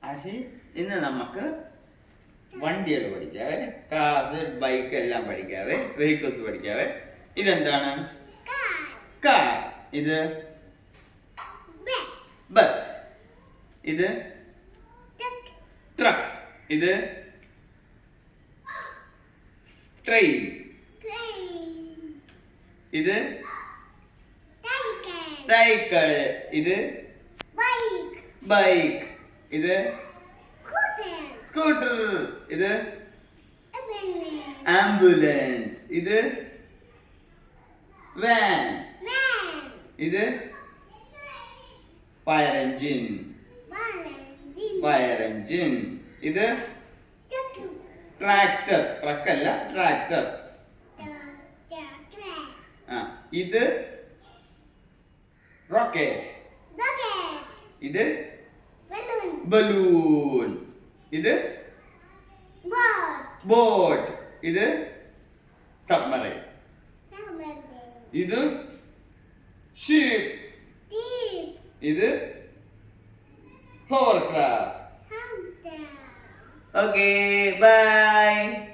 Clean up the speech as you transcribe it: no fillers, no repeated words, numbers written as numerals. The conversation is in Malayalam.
ആശി ഇന്ന് നമുക്ക് വണ്ടികൾ പഠിക്കാവേ. കാസ്, ബൈക്ക് എല്ലാം പഠിക്കാവേ. വെഹിക്കിൾസ് പഠിക്കാവേ. ഇതെന്താണ്? കാർ. ഇത് ബസ്. ഇത് ട്രക്ക്. ഇത് ട്രെയിൻ. ഇത് സൈക്കിൾ. ഇത് ബൈക്ക്. ഇത് സ്കൂട്ടർ. ഇത് ആംബുലൻസ്. ഇത് വാൻ. ഇത് ഫയർ എഞ്ചിൻ. ഇത് ട്രാക്ടർ. ട്രക്കല്ല, ട്രാക്ടർ. ഇത് റോക്കറ്റ്. ഇത് ബലൂൺ. ഇത് ബോട്ട്. ഇത് സബ്മറൈൻ. ഇത് ഷിപ്പ്. ഇത് ഹോവർക്രാഫ്റ്റ്. Okay, by.